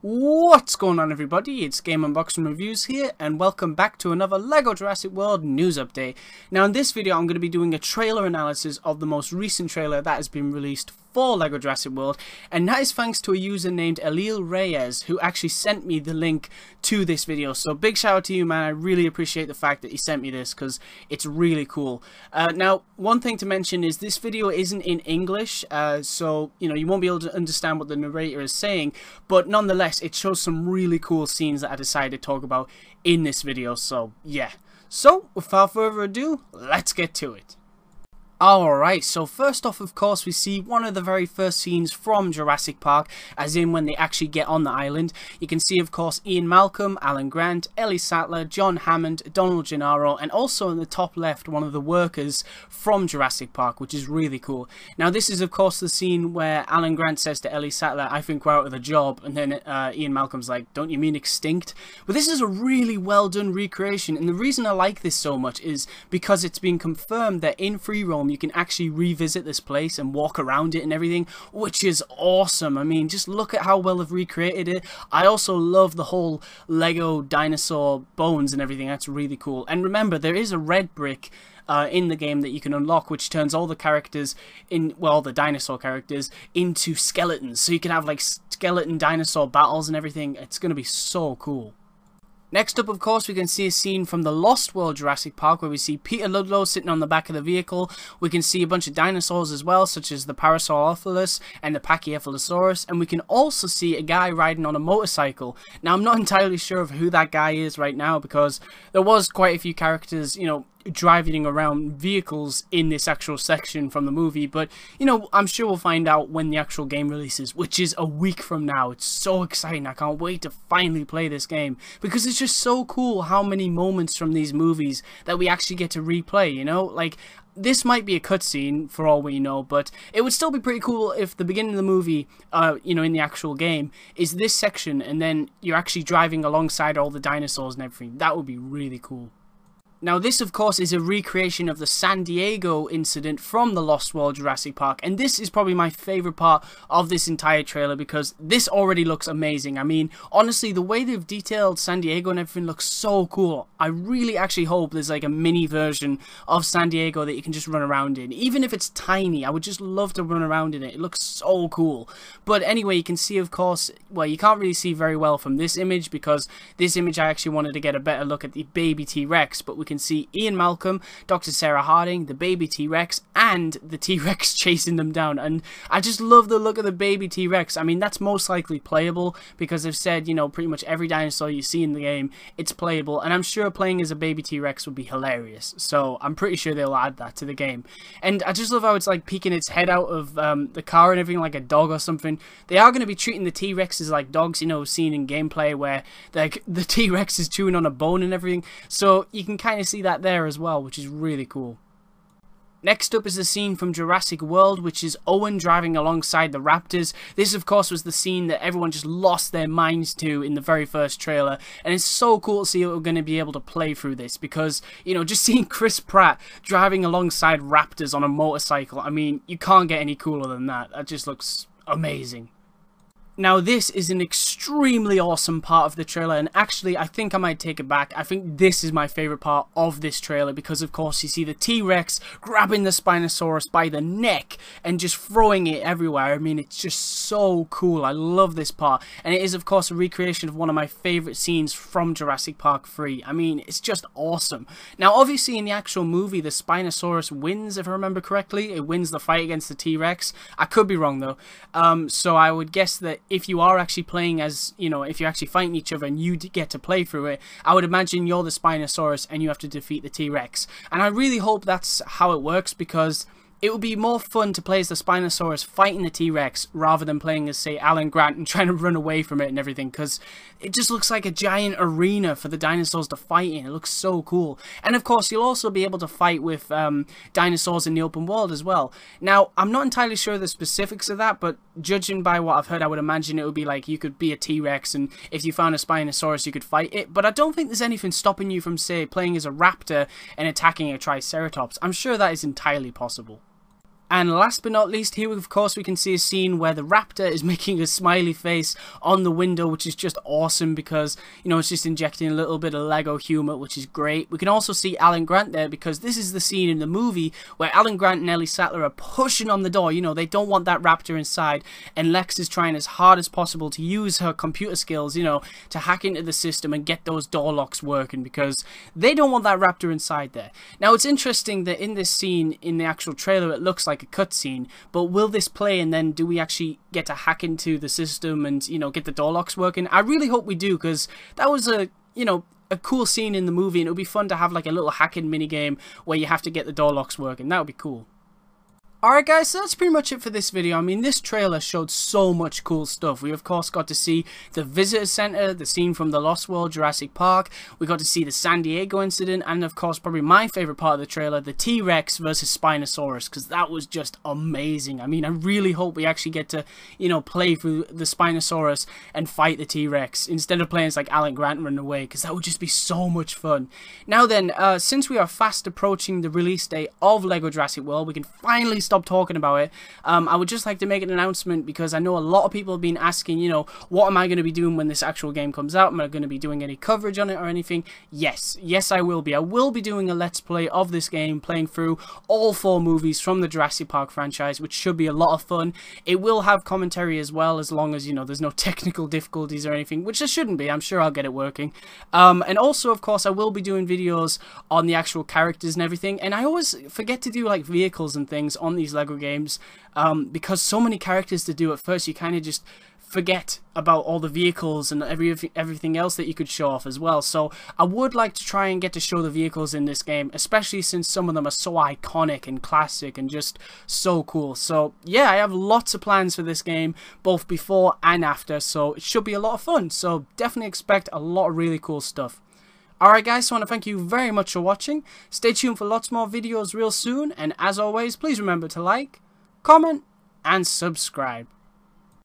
What's going on, everybody? It's GameUnboxingReviews here, and welcome back to another LEGO Jurassic World news update. Now in this video I'm going to be doing a trailer analysis of the most recent trailer that has been released for LEGO Jurassic World, and that is thanks to a user named Elil Reyes, who actually sent me the link to this video. So big shout out to you, man. I really appreciate the fact that you sent me this, because it's really cool. Now, one thing to mention is this video isn't in English, so you won't be able to understand what the narrator is saying, but nonetheless it shows some really cool scenes that I decided to talk about in this video. So yeah, so without further ado, let's get to it. Alright, so first off, of course, we see one of the very first scenes from Jurassic Park, as in when they actually get on the island. You can see, of course, Ian Malcolm, Alan Grant, Ellie Sattler, John Hammond, Donald Gennaro, and also in the top left, one of the workers from Jurassic Park, which is really cool. Now, this is, of course, the scene where Alan Grant says to Ellie Sattler, "I think we're out of the job," and then Ian Malcolm's like, "Don't you mean extinct?" But this is a really well done recreation, and the reason I like this so much is because it's been confirmed that in free roam you can actually revisit this place and walk around it and everything, which is awesome. I mean, just look at how well they've recreated it. I also love the whole Lego dinosaur bones and everything. That's really cool. And remember, there is a red brick in the game that you can unlock, which turns all the characters in, well, the dinosaur characters into skeletons, so you can have like skeleton dinosaur battles and everything. It's going to be so cool. Next up, of course, we can see a scene from the Lost World Jurassic Park where we see Peter Ludlow sitting on the back of the vehicle. We can see a bunch of dinosaurs as well, such as the Parasaurolophus and the Pachycephalosaurus, and we can also see a guy riding on a motorcycle. Now, I'm not entirely sure of who that guy is right now, because there was quite a few characters, driving around vehicles in this actual section from the movie, but I'm sure we'll find out when the actual game releases, which is a week from now. It's so exciting. I can't wait to finally play this game, because it's just so cool how many moments from these movies that we actually get to replay. Like, this might be a cutscene for all we know, but it would still be pretty cool if the beginning of the movie, in the actual game, is this section, and then you're actually driving alongside all the dinosaurs and everything. That would be really cool. Now, this, of course, is a recreation of the San Diego incident from the Lost World Jurassic Park, and this is probably my favourite part of this entire trailer, because this already looks amazing. I mean, honestly, the way they've detailed San Diego and everything looks so cool. I really actually hope there's like a mini version of San Diego that you can just run around in. Even if it's tiny, I would just love to run around in it. It looks so cool. But anyway, you can see, of course, well, you can't really see very well from this image, because this image I actually wanted to get a better look at the baby T-Rex, but we can see Ian Malcolm, Dr. Sarah Harding, the baby T-Rex, and the T-Rex chasing them down. And I just love the look of the baby T-Rex. I mean, that's most likely playable, because they've said, pretty much every dinosaur you see in the game, it's playable. And I'm sure playing as a baby T-Rex would be hilarious. So I'm pretty sure they'll add that to the game. And I just love how it's like peeking its head out of the car and everything like a dog or something. They are going to be treating the T-Rexes like dogs, seen in gameplay where like the T-Rex is chewing on a bone and everything. So you can kind of see that there as well, which is really cool. Next up is the scene from Jurassic World, which is Owen driving alongside the Raptors. This, of course, was the scene that everyone just lost their minds to in the very first trailer, and it's so cool to see what we're going to be able to play through this, because, just seeing Chris Pratt driving alongside Raptors on a motorcycle, I mean, you can't get any cooler than that. That just looks amazing. Now, this is an extremely awesome part of the trailer, and actually, I think I might take it back. I think this is my favourite part of this trailer, because, of course, you see the T-Rex grabbing the Spinosaurus by the neck and just throwing it everywhere. I mean, it's just so cool. I love this part, and it is, of course, a recreation of one of my favourite scenes from Jurassic Park 3. I mean, it's just awesome. Now, obviously, in the actual movie, the Spinosaurus wins, if I remember correctly. It wins the fight against the T-Rex. I could be wrong, though. So I would guess that if you are actually playing as, if you're actually fighting each other and you get to play through it, I would imagine you're the Spinosaurus and you have to defeat the T-Rex. And I really hope that's how it works, because it would be more fun to play as the Spinosaurus fighting the T-Rex rather than playing as, say, Alan Grant and trying to run away from it and everything, because it just looks like a giant arena for the dinosaurs to fight in. It looks so cool. And of course, you'll also be able to fight with dinosaurs in the open world as well. Now, I'm not entirely sure the specifics of that, but judging by what I've heard, I would imagine it would be like you could be a T-Rex, and if you found a Spinosaurus, you could fight it. But I don't think there's anything stopping you from, say, playing as a Raptor and attacking a Triceratops. I'm sure that is entirely possible. And last but not least, here of course we can see a scene where the Raptor is making a smiley face on the window, which is just awesome because, you know, it's just injecting a little bit of LEGO humor, which is great. We can also see Alan Grant there because this is the scene in the movie where Alan Grant and Ellie Sattler are pushing on the door. You know, they don't want that Raptor inside, and Lex is trying as hard as possible to use her computer skills, you know, to hack into the system and get those door locks working because they don't want that Raptor inside there. Now, it's interesting that in this scene, in the actual trailer, it looks like a cutscene, but will this play and then do we actually get to hack into the system and, you know, get the door locks working? I really hope we do, because that was a, you know, a cool scene in the movie, and it would be fun to have like a little hacking mini game where you have to get the door locks working. That would be cool. Alright guys, so that's pretty much it for this video. I mean, this trailer showed so much cool stuff. We of course got to see the visitor center, the scene from the Lost World, Jurassic Park. We got to see the San Diego incident, and of course probably my favorite part of the trailer, the T-Rex versus Spinosaurus, because that was just amazing. I mean, I really hope we actually get to, you know, play through the Spinosaurus and fight the T-Rex instead of playing as like Alan Grant running away, because that would just be so much fun. Now then, since we are fast approaching the release date of LEGO Jurassic World, we can finally stop talking about it. I would just like to make an announcement because I know a lot of people have been asking, you know, what am I going to be doing when this actual game comes out? Am I going to be doing any coverage on it or anything? Yes, I will be. I will be doing a let's play of this game, playing through all 4 movies from the Jurassic Park franchise, which should be a lot of fun. It will have commentary as well, as long as, you know, there's no technical difficulties or anything, which there shouldn't be. I'm sure I'll get it working. And also, of course, I will be doing videos on the actual characters and everything, and I always forget to do like vehicles and things on these LEGO games, because so many characters to do at first, you kind of just forget about all the vehicles and everything else that you could show off as well. So I would like to try and get to show the vehicles in this game, especially since some of them are so iconic and classic and just so cool. So yeah, I have lots of plans for this game, both before and after, so it should be a lot of fun. So definitely expect a lot of really cool stuff. Alright guys, so I want to thank you very much for watching. Stay tuned for lots more videos real soon, and as always, please remember to like, comment, and subscribe.